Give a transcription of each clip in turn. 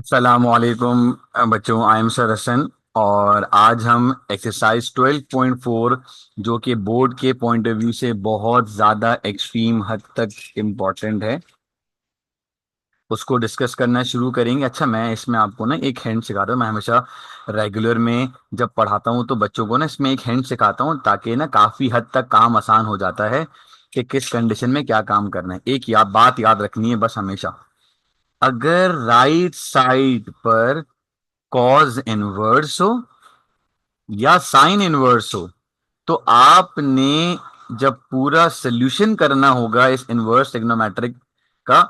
अस्सलामुअलैकुम बच्चों, I am sir Hasan. और आज हम एक्सरसाइज 12.4 जो कि बोर्ड के पॉइंट ऑफ व्यू से बहुत ज़्यादा एक्सट्रीम हद तक इम्पॉर्टेंट है, उसको डिस्कस करना शुरू करेंगे। अच्छा, मैं इसमें आपको ना एक हिंट सिखाता हूँ। मैं हमेशा रेगुलर में जब पढ़ाता हूँ तो बच्चों को ना इसमें एक हिंट सिखाता हूँ, ताकि ना काफ़ी हद तक काम आसान हो जाता है कि किस कंडीशन में क्या काम करना है। एक बात याद रखनी है बस हमेशा, अगर राइट साइड पर कॉज इनवर्स हो या साइन इनवर्स हो, तो आपने जब पूरा सोल्यूशन करना होगा इस इनवर्स ट्रिग्नोमेट्रिक का,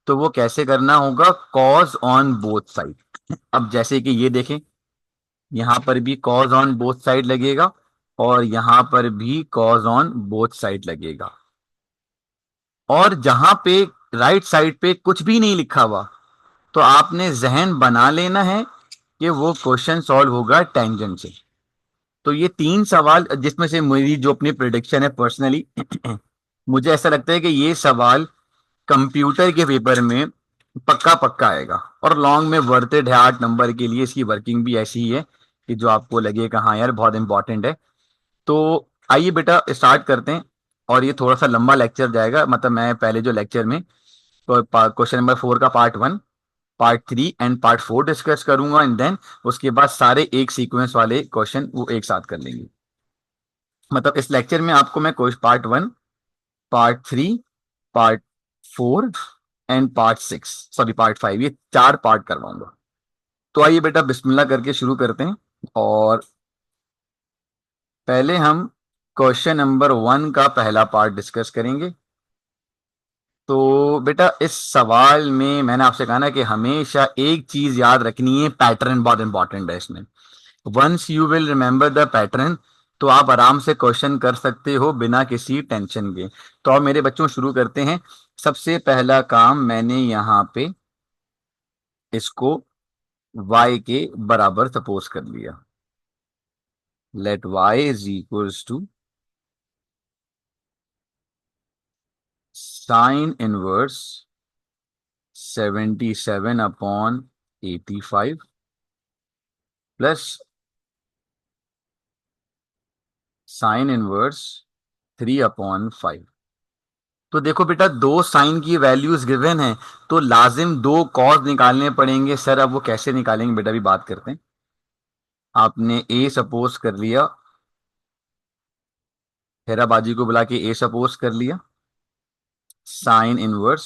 तो वो कैसे करना होगा? Cause on both side. अब जैसे कि ये देखें, यहां पर भी कॉज ऑन बोथ साइड लगेगा और यहां पर भी कॉज ऑन बोथ साइड लगेगा। और जहां पे राइट साइड पे कुछ भी नहीं लिखा हुआ, तो आपने जहन बना लेना है कि वो क्वेश्चन सॉल्व होगा टेंजेंट से। तो ये तीन सवाल, जिसमें से मेरी जो अपनी प्रिडिक्शन है पर्सनली मुझे ऐसा लगता है कि ये सवाल कंप्यूटर के पेपर में पक्का पक्का आएगा, और लॉन्ग में वर्टेड है 8 नंबर के लिए। इसकी वर्किंग भी ऐसी ही है कि जो आपको लगे कि हाँ यार बहुत इंपॉर्टेंट है। तो आइए बेटा स्टार्ट करते हैं। और ये थोड़ा सा लंबा लेक्चर जाएगा, मतलब मैं पहले जो लेक्चर में क्वेश्चन नंबर 4 का part 1, part 3 and part 4 discuss करूंगा, एंड देन उसके बाद सारे एक सीक्वेंस वाले क्वेश्चन वो एक साथ कर लेंगे। मतलब इस लेक्चर में आपको मैं part 1, part 3, part 4 and part 6, sorry part 5, ये 4 पार्ट करवाऊंगा। तो आइए बेटा बिस्मिल्लाह करके शुरू करते हैं। और पहले हम क्वेश्चन नंबर 1 का पहला पार्ट डिस्कस करेंगे। तो बेटा इस सवाल में मैंने आपसे कहा ना कि हमेशा एक चीज याद रखनी है, पैटर्न बहुत इंपॉर्टेंट है इसमें। Once you will remember the pattern, तो आप आराम से क्वेश्चन कर सकते हो बिना किसी टेंशन के। तो अब मेरे बच्चों शुरू करते हैं। सबसे पहला काम मैंने यहाँ पे इसको y के बराबर सपोज कर लिया। Let y is equals to sine inverse 77/85 plus sine inverse 3/5। तो देखो बेटा, दो साइन की वैल्यूज गिवन है, तो लाजिम दो कॉज निकालने पड़ेंगे। सर अब वो कैसे निकालेंगे बेटा, भी बात करते हैं। आपने ए सपोज कर लिया, हेरा बाजी को बुला के ए सपोज कर लिया, साइन इनवर्स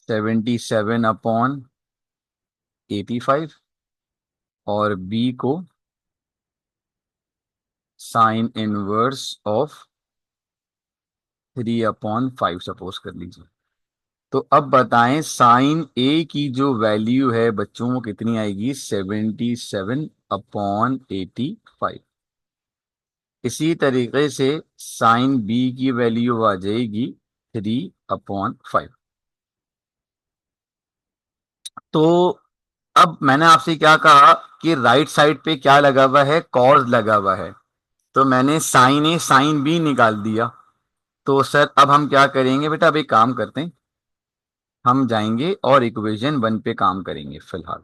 77/85, और बी को साइन इनवर्स ऑफ 3/5 सपोज कर लीजिए। तो अब बताएं साइन ए की जो वैल्यू है बच्चों वो कितनी आएगी? 77/85। इसी तरीके से साइन बी की वैल्यू आ जाएगी 3/5। तो अब मैंने आपसे क्या कहा कि राइट साइड पे क्या लगा हुआ है? कॉज लगा हुआ है। तो मैंने साइन ए साइन बी निकाल दिया। तो सर अब हम क्या करेंगे बेटा? अब एक काम करते हैं, हम जाएंगे और इक्वेशन 1 पे काम करेंगे फिलहाल।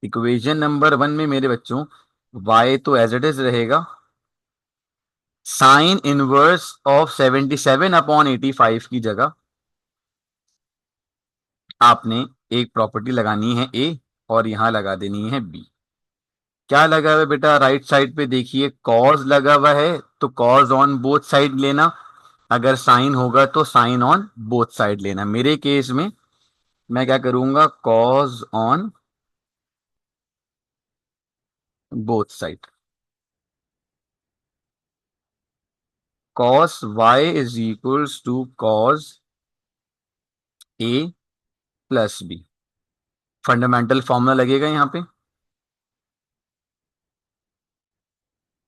इक्वेशन नंबर 1 में मेरे बच्चों y तो एज इट इज रहेगा, साइन इनवर्स ऑफ 77/85 की जगह आपने एक प्रॉपर्टी लगानी है a, और यहां लगा देनी है b। क्या लगा हुआ है बेटा? राइट साइड पे देखिए कॉज लगा हुआ है, तो कॉज ऑन बोथ साइड लेना। अगर साइन होगा तो साइन ऑन बोथ साइड लेना। मेरे केस में मैं क्या करूंगा? Cos on both side. Cos y is equals to cos a plus b. Fundamental formula लगेगा यहाँ पे,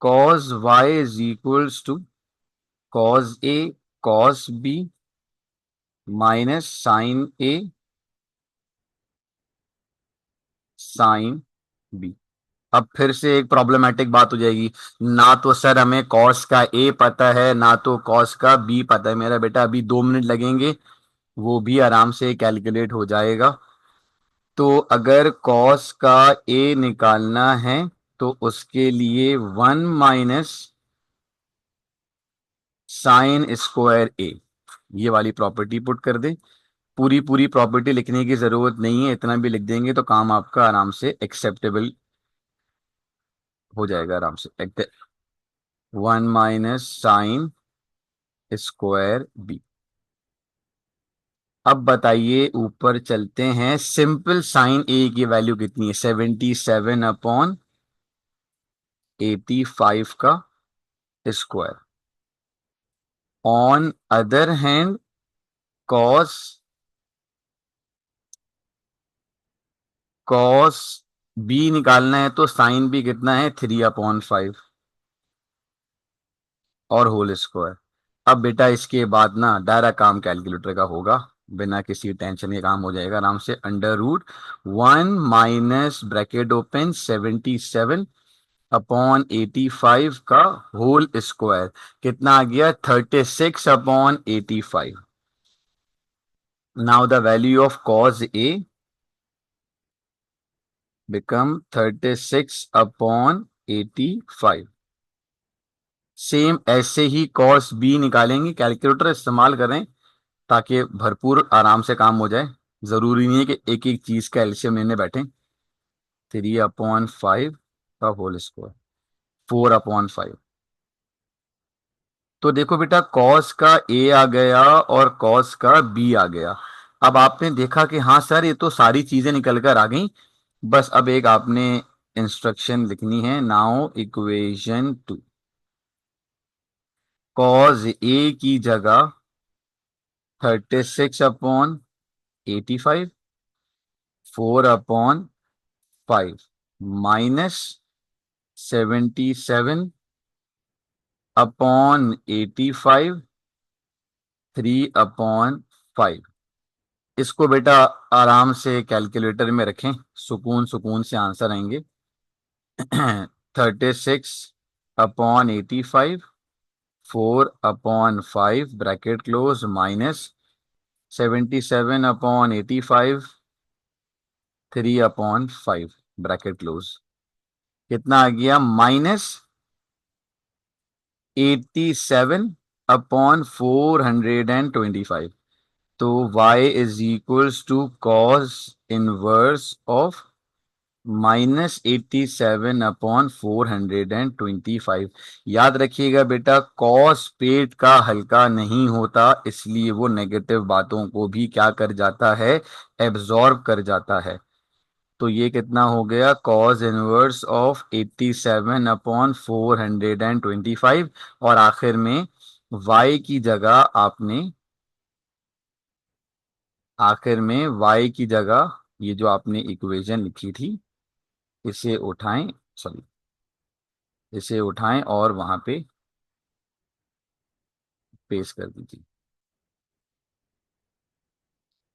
cos y is equals to cos a cos b minus sine a sine b. अब फिर से एक प्रॉब्लमेटिक बात हो जाएगी, ना तो सर हमें कॉस का ए पता है ना तो कॉस का बी पता है। मेरा बेटा अभी 2 मिनट लगेंगे, वो भी आराम से कैलकुलेट हो जाएगा। तो अगर कॉस का ए निकालना है तो उसके लिए 1 - साइन स्क्वायर ए, ये वाली प्रॉपर्टी पुट कर दे। पूरी पूरी प्रॉपर्टी लिखने की जरूरत नहीं है, इतना भी लिख देंगे तो काम आपका आराम से एक्सेप्टेबल हो जाएगा आराम से। 1 - साइन स्क्वायर बी। अब बताइए, ऊपर चलते हैं। सिंपल साइन ए की वैल्यू कितनी है? 77/85 का square. On other hand cos cos b निकालना है तो साइन बी कितना है? 3/5 और होल स्क्वायर। अब बेटा इसके बाद ना डायरेक्ट काम कैलकुलेटर का होगा, बिना किसी टेंशन के काम हो जाएगा आराम से। √1 माइनस ब्रैकेट ओपन 77/85 का होल स्क्वायर कितना आ गया? 36/85। Now the value of cos A become 36/85। Same ऐसे ही कॉस बी निकालेंगे, कैलकुलेटर इस्तेमाल करें ताकि भरपूर आराम से काम हो जाए। जरूरी नहीं है कि एक एक चीज का एलसीएम लेने बैठे। 3/5 का होल स्क्वायर 4/5। तो देखो बेटा, कॉस का ए आ गया और कॉस का बी आ गया। अब आपने देखा कि हाँ सर ये तो सारी चीजें निकल कर आ गई। बस अब एक आपने इंस्ट्रक्शन लिखनी है। नाउ इक्वेशन 2, कॉस ए की जगह 36/85, 4/5 माइनस 77/85, 3/5। इसको बेटा आराम से कैलकुलेटर में रखें, सुकून सुकून से आंसर आएंगे। 36/85, 4/5 bracket close minus 77/85, 3/5 bracket close. कितना आ गया? -87/425। तो y is equals to cos inverse of -87/425। याद रखिएगा बेटा, कॉस पेट का हल्का नहीं होता, इसलिए वो नेगेटिव बातों को भी क्या कर जाता है? एब्जॉर्ब कर जाता है। तो ये कितना हो गया? Cos inverse of 87/425। और आखिर में y की जगह आपने ये जो आपने इक्वेशन लिखी थी इसे उठाएं, सॉरी इसे उठाएं और वहां पे पेस्ट कर दीजिए।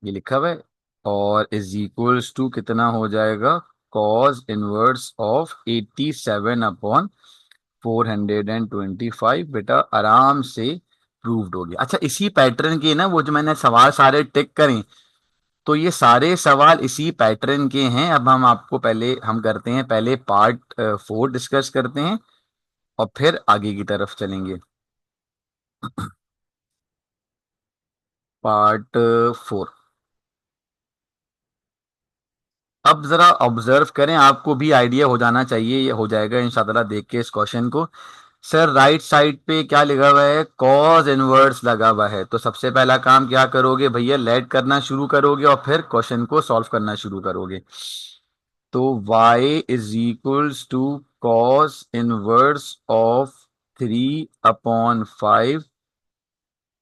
ये लिखा हुआ है और इज इक्वल्स टू कितना हो जाएगा? Cos inverse of 87/425। बेटा आराम से प्रूव्ड हो गया। अच्छा, इसी पैटर्न के ना वो जो मैंने सवाल सारे टिक करें, तो ये सारे सवाल इसी पैटर्न के हैं। अब हम आपको पहले हम करते हैं, पहले पार्ट 4 डिस्कस करते हैं और फिर आगे की तरफ चलेंगे। पार्ट 4। अब जरा ऑब्जर्व करें, आपको भी आइडिया हो जाना चाहिए, ये हो जाएगा इंशाल्लाह देख के इस क्वेश्चन को। सर राइट साइड पे क्या लिखा हुआ है? कॉज इनवर्स लगा हुआ है। तो सबसे पहला काम क्या करोगे भैया? लेट करना शुरू करोगे और फिर क्वेश्चन को सॉल्व करना शुरू करोगे। तो y is equals to cos inverse of 3/5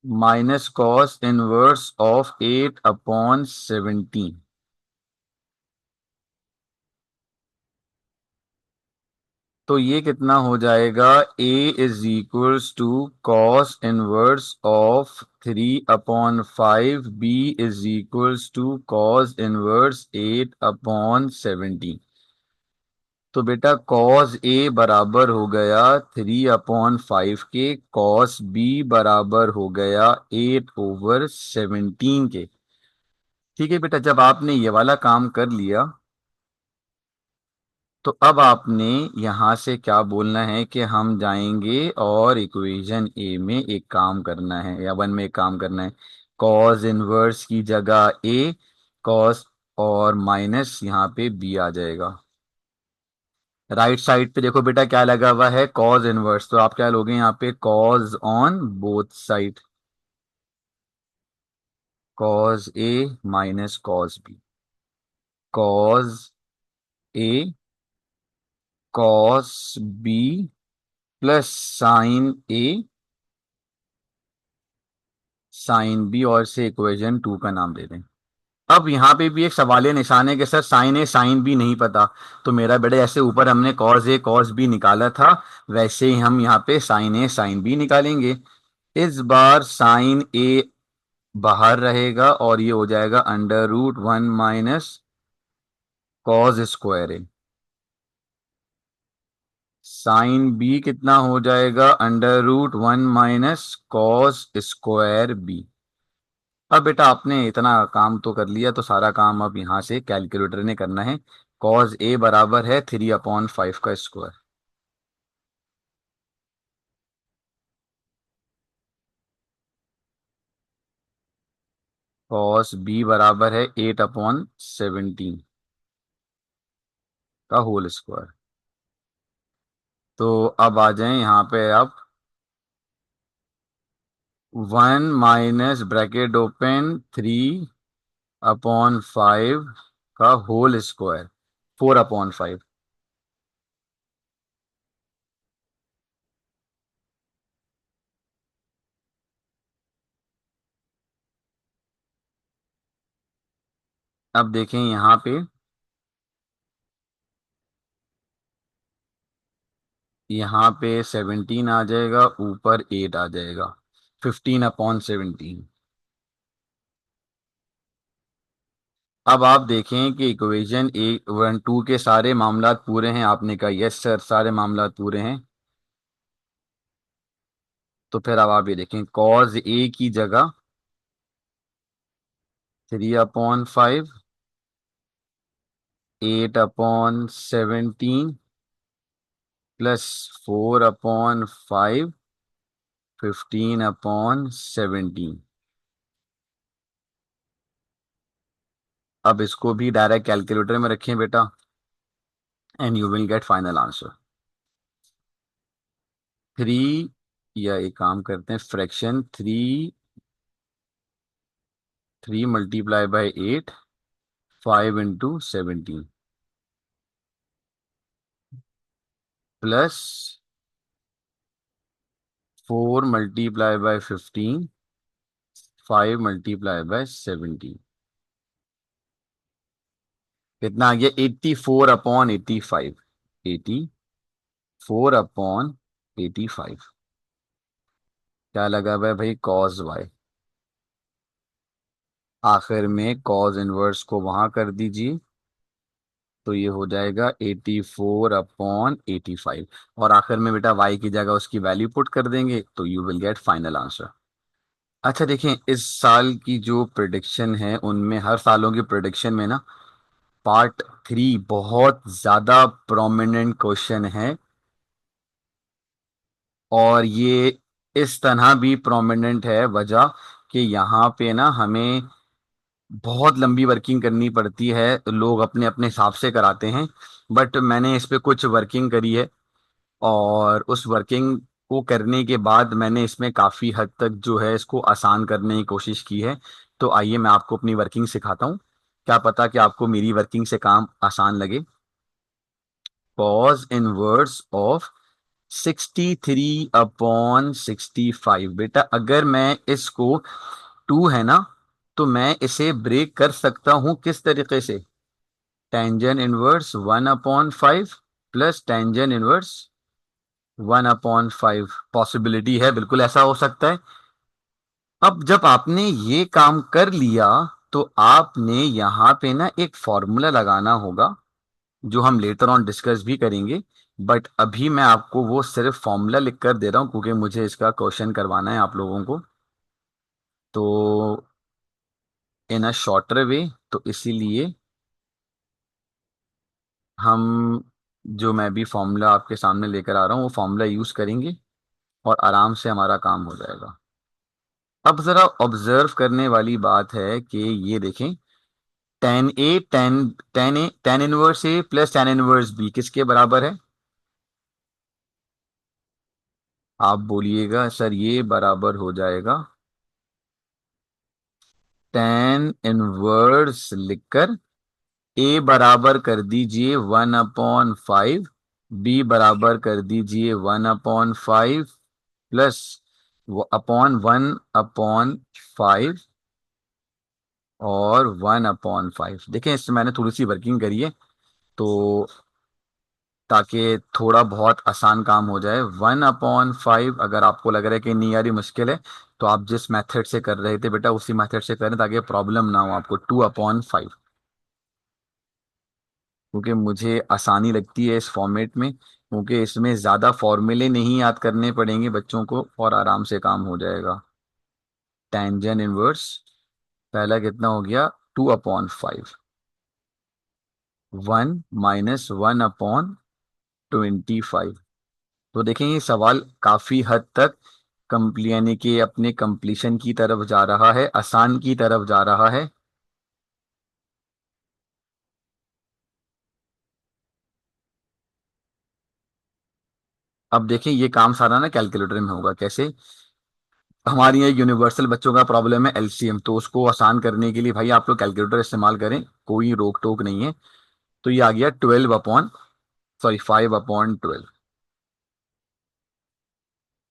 minus cos inverse of 8/17। तो ये कितना हो जाएगा? a is equals to cos inverse of 3/5, b is equals to cos inverse 8/17। तो बेटा कॉस ए बराबर हो गया 3/5 के, कॉस बी बराबर हो गया 8/17 के। ठीक है बेटा, जब आपने ये वाला काम कर लिया तो अब आपने यहां से क्या बोलना है कि हम जाएंगे और इक्वेशन ए में एक काम करना है या वन में एक काम करना है। कॉस इनवर्स की जगह ए, कॉस और माइनस यहाँ पे बी आ जाएगा। राइट साइड पे देखो बेटा क्या लगा हुआ है, कॉस इनवर्स, तो आप क्या लोगे यहाँ पे, cos on both side, cos a minus cos b, cos a cos b plus sine a sine b, और से इक्वेशन 2 का नाम दे दें। अब यहाँ पे भी एक सवालिया निशान है कि sir sign a sine B नहीं पता। तो मेरा बेटा जैसे ऊपर हमने कॉस ए कॉस बी निकाला था, वैसे ही हम यहाँ पे साइन ए साइन बी निकालेंगे। इस बार साइन ए बाहर रहेगा और ये हो जाएगा √1 माइनस कॉस स्क्वायर ए। साइन बी कितना हो जाएगा, √1 माइनस कॉस स्क्वायर बी। अब बेटा आपने इतना काम तो कर लिया, तो सारा काम अब यहां से कैलकुलेटर ने करना है। कॉस ए बराबर है 3/5 का स्क्वायर, कॉस बी बराबर है 8/17 का होल स्क्वायर। तो अब आ जाएं यहाँ पे आप, 1 माइनस ब्रैकेट ओपन 3/5 का होल स्क्वायर, 4/5। अब देखें यहाँ पे 17 आ जाएगा, ऊपर 8 आ जाएगा, 15/17। अब आप देखें कि इक्वेशन ए वन टू के सारे मामलात पूरे हैं, आपने कहा यस सर सारे मामलात पूरे हैं। तो फिर अब आप ये देखें, कॉज ए की जगह 3/5, 8/17 प्लस 4/5, 15/17। अब इसको भी डायरेक्ट कैलकुलेटर में रखें बेटा, and you will get final answer. 3, या एक काम करते हैं, fraction 3 multiply by 8, 5/17 plus 4 multiply by 15, 5 multiply by 17। कितना आ गया, 84/85, 84/85। क्या लगा हुआ है भाई, कॉस वाई। आखिर में कॉस इनवर्स को वहां कर दीजिए, तो ये हो जाएगा 84/85, और आखिर में बेटा वाई की जगह उसकी वैल्यू पुट कर देंगे, तो you will get final answer. अच्छा देखें, इस साल की जो प्रिडिक्शन है उनमें, हर सालों की प्रिडिक्शन में ना पार्ट 3 बहुत ज्यादा प्रोमिनेंट क्वेश्चन है, और ये इस तरह भी प्रोमिनेंट है वजह कि यहाँ पे ना हमें बहुत लंबी वर्किंग करनी पड़ती है, लोग अपने अपने हिसाब से कराते हैं, बट मैंने इस पे कुछ वर्किंग करी है, और उस वर्किंग को करने के बाद मैंने इसमें काफ़ी हद तक जो है इसको आसान करने की कोशिश की है। तो आइए मैं आपको अपनी वर्किंग सिखाता हूँ, क्या पता कि आपको मेरी वर्किंग से काम आसान लगे। कॉज इनवर्स ऑफ 63/65, बेटा अगर मैं इसको 2 है ना, तो मैं इसे ब्रेक कर सकता हूं किस तरीके से, tangent inverse 1/5 plus tangent inverse 1/5, possibility है, बिल्कुल ऐसा हो सकता है। अब जब आपने ये काम कर लिया, तो आपने यहां पे ना एक फॉर्मूला लगाना होगा, जो हम लेटर ऑन डिस्कस भी करेंगे। बट अभी मैं आपको वो सिर्फ फॉर्मूला लिख कर दे रहा हूँ क्योंकि मुझे इसका क्वेश्चन करवाना है आप लोगों को। तो इन अ शॉर्टर वे, तो इसीलिए हम जो मैं भी फॉर्मूला आपके सामने लेकर आ रहा हूँ वो फॉर्मूला यूज करेंगे और आराम से हमारा काम हो जाएगा। अब जरा ऑब्जर्व करने वाली बात है कि ये देखें, टेन इनवर्स ए प्लस टेन इनवर्स बी किसके बराबर है? आप बोलिएगा सर ये बराबर हो जाएगा टेन इनवर्स लिखकर ए बराबर कर दीजिए 1/5, बी बराबर कर दीजिए 1/5 प्लस वो अपॉन 1/5 और 1/5। देखें इसमें मैंने थोड़ी सी वर्किंग करी है तो ताकि थोड़ा बहुत आसान काम हो जाए। 1/5 अगर आपको लग रहा है कि नहीं यार ये मुश्किल है, तो आप जिस मेथड से कर रहे थे बेटा उसी मेथड से करें ताकि प्रॉब्लम ना हो आपको। 2/5, क्योंकि मुझे आसानी लगती है इस फॉर्मेट में, क्योंकि इसमें ज़्यादा फॉर्मूले नहीं याद करने पड़ेंगे बच्चों को और आराम से काम हो जाएगा। टेंजेंट इनवर्स पहला कितना हो गया? 2/5, 1 - 1/25। तो देखें ये सवाल काफी हद तक यानी कि अपने कंप्लीशन की तरफ जा रहा है, आसान की तरफ जा रहा है। अब देखें ये काम सारा ना कैलकुलेटर में होगा कैसे। हमारी यहाँ यूनिवर्सल बच्चों का प्रॉब्लम है एलसीएम, तो उसको आसान करने के लिए भाई आप लोग कैलकुलेटर इस्तेमाल करें, कोई रोक टोक नहीं है। तो ये आ गया 5/12।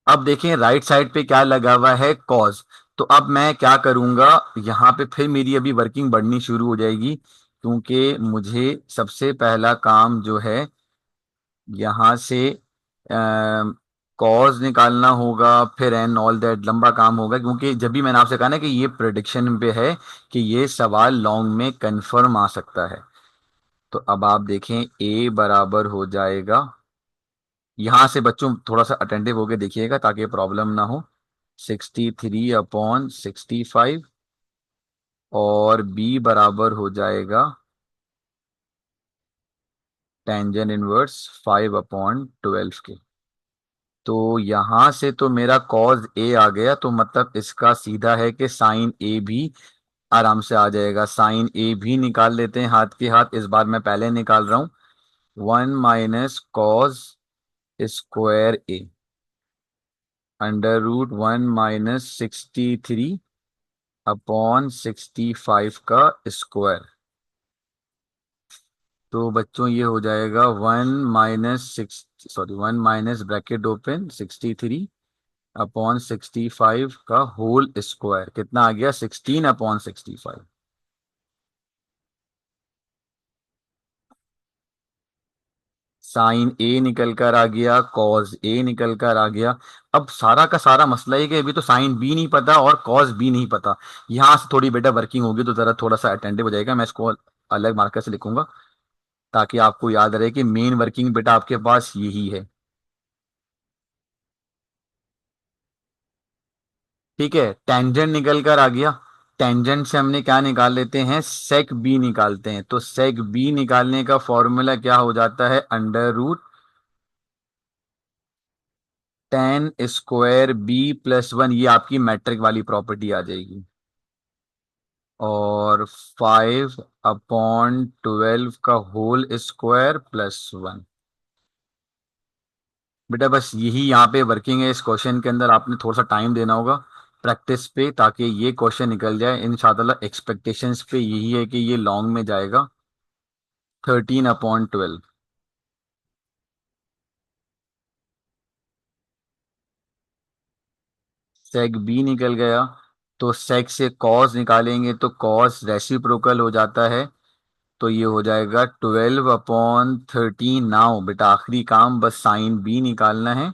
अब देखें राइट साइड पे क्या लगा हुआ है? कॉज। तो अब मैं क्या करूंगा, यहाँ पे फिर मेरी अभी वर्किंग बढ़नी शुरू हो जाएगी क्योंकि मुझे सबसे पहला काम जो है यहाँ से कॉज निकालना होगा, फिर एन ऑल दैट लंबा काम होगा क्योंकि जब भी मैंने आपसे कहा ना कि ये प्रिडिक्शन पे है कि ये सवाल लॉन्ग में कंफर्म आ सकता है। तो अब आप देखें ए बराबर हो जाएगा, यहां से बच्चों थोड़ा सा अटेंटिव होके देखिएगा ताकि प्रॉब्लम ना हो। 63/65 और बी बराबर हो जाएगा टेंजेंट इनवर्स 5/12 के। तो यहां से तो मेरा कॉज ए आ गया, तो मतलब इसका सीधा है कि साइन ए भी आराम से आ जाएगा। साइन ए भी निकाल लेते हैं हाथ के हाथ, इस बार मैं पहले निकाल रहा हूं। 1 - cos² ए √1 - 63/65 का स्क्वायर। तो बच्चों ये हो जाएगा 1 - 63 / 65 का होल स्क्वायर। कितना आ गया? 16/65। साइन ए निकल कर आ गया, कॉज ए निकल कर आ गया। अब सारा का सारा मसला है कि अभी तो साइन बी नहीं पता और कॉज बी नहीं पता। यहां से थोड़ी बेटा वर्किंग होगी तो जरा थोड़ा सा अटेंटिव हो जाएगा। मैं इसको अलग मार्कर से लिखूंगा ताकि आपको याद रहे कि मेन वर्किंग बेटा आपके पास यही है। ठीक है, टेंजेंट निकल कर आ गया। टेंजेंट से हमने क्या निकाल लेते हैं? सेक बी निकालते हैं। तो सेक बी निकालने का फॉर्मूला क्या हो जाता है? √10² b+1, ये आपकी मैट्रिक वाली प्रॉपर्टी आ जाएगी। और 5/12 का होल स्क्वायर +1। बेटा बस यही यहाँ पे वर्किंग है। इस क्वेश्चन के अंदर आपने थोड़ा सा टाइम देना होगा प्रैक्टिस पे ताकि ये क्वेश्चन निकल जाए इंशाल्लाह। एक्सपेक्टेशंस पे यही है कि ये लॉन्ग में जाएगा। 13/12। सेक बी निकल गया, तो सेक से कॉस निकालेंगे तो कॉस रेसिप्रोकल हो जाता है। तो ये हो जाएगा 12/13। नाउ बेटा आखिरी काम बस साइन बी निकालना है।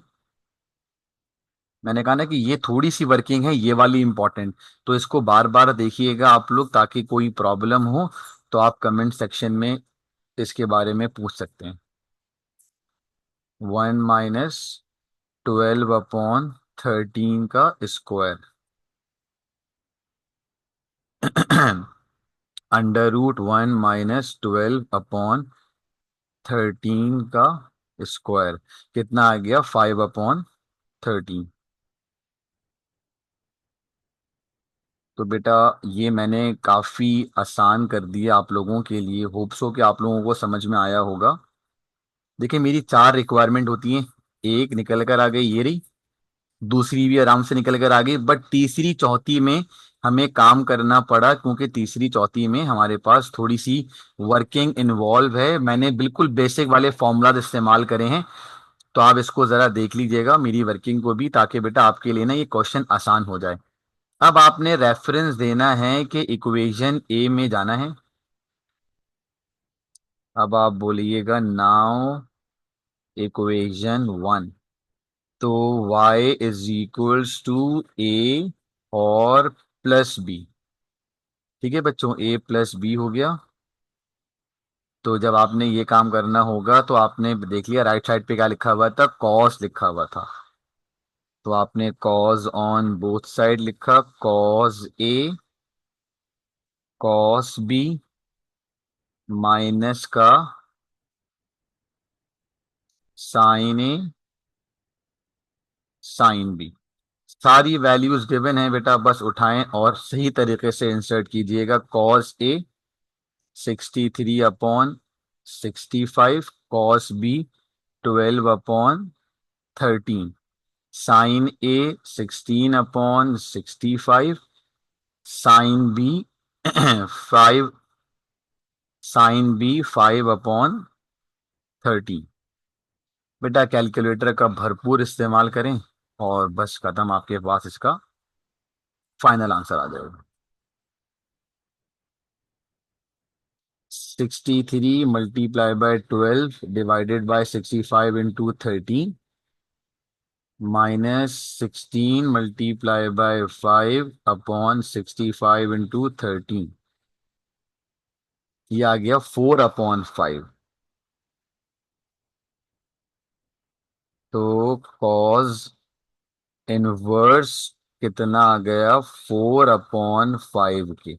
मैंने कहा ना कि ये थोड़ी सी वर्किंग है, ये वाली इंपॉर्टेंट। तो इसको बार बार देखिएगा आप लोग ताकि कोई प्रॉब्लम हो तो आप कमेंट सेक्शन में इसके बारे में पूछ सकते हैं। 1 - 12/13 का स्क्वायर √1 - 12/13 का स्क्वायर कितना आ गया? 5/13। तो बेटा ये मैंने काफी आसान कर दिया आप लोगों के लिए। होप सो कि आप लोगों को समझ में आया होगा। देखिए मेरी 4 रिक्वायरमेंट होती हैं। एक निकल कर आ गई, ये रही। दूसरी भी आराम से निकल कर आ गई, बट तीसरी चौथी में हमें काम करना पड़ा, क्योंकि तीसरी चौथी में हमारे पास थोड़ी सी वर्किंग इन्वॉल्व है। मैंने बिल्कुल बेसिक वाले फॉर्मूलाज इस्तेमाल करे हैं। तो आप इसको जरा देख लीजिएगा मेरी वर्किंग को भी, ताकि बेटा आपके लिए ना ये क्वेश्चन आसान हो जाए। अब आपने रेफरेंस देना है कि इक्वेशन ए में जाना है। अब आप बोलिएगा नाउ इक्वेशन 1। तो y इज इक्वल्स टू ए और प्लस बी। ठीक है बच्चों, a प्लस बी हो गया। तो जब आपने ये काम करना होगा तो आपने देख लिया राइट साइड पे क्या लिखा हुआ था, कॉस लिखा हुआ था। तो आपने कॉस ऑन बोथ साइड लिखा, cos a cos b minus का साइन ए साइन बी। सारी वैल्यूज गिवन है बेटा, बस उठाएं और सही तरीके से इंसर्ट कीजिएगा। Cos A 63/65, cos B 12/13, sign A 16/65, sine B 5, sine B 5/13। बेटा कैलकुलेटर का भरपूर इस्तेमाल करें और बस खत्म, आपके पास इसका फाइनल आंसर आ जाएगा। 63 × 12 / 65 × 13 माइनस 16 × 5/65 × 13। ये आ गया 4/5। तो कॉज इनवर्स कितना आ गया? 4/5 के।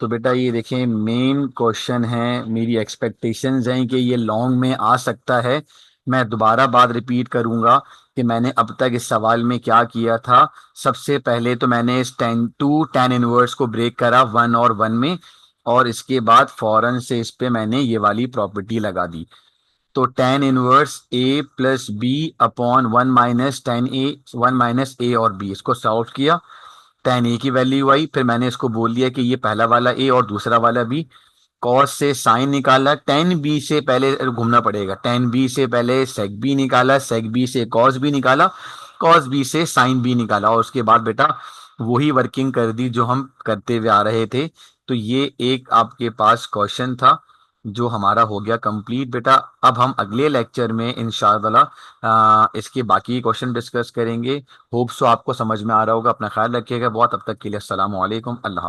तो बेटा ये देखें मेन क्वेश्चन है, मेरी एक्सपेक्टेशंस हैं कि ये लॉन्ग में आ सकता है। मैं दोबारा बात रिपीट करूंगा कि मैंने अब तक इस सवाल में क्या किया था। सबसे पहले तो मैंने इस tan इनवर्स को ब्रेक करा 1 और 1 में, और इसके बाद फौरन से इस पे मैंने ये वाली प्रॉपर्टी लगा दी। तो tan inverse a plus b upon 1 - tan a, 1 - a और b, इसको सॉल्व किया। tan a की वैल्यू आई, फिर मैंने इसको बोल दिया कि ये पहला वाला a और दूसरा वाला b। कॉस से साइन निकाला, tan b से पहले घूमना पड़ेगा, tan b से पहले sec b निकाला, sec b से cos b निकाला, cos b से sin b निकाला, और उसके बाद बेटा वही वर्किंग कर दी जो हम करते हुए आ रहे थे। तो ये एक आपके पास क्वेश्चन था जो हमारा हो गया कंप्लीट बेटा। अब हम अगले लेक्चर में इंशाअल्लाह इसके बाकी क्वेश्चन डिस्कस करेंगे। होप सो आपको समझ में आ रहा होगा। अपना ख्याल रखिएगा बहुत, तब तक के लिए अस्सलाम वालेकुम, अल्लाह हाफ़िज़।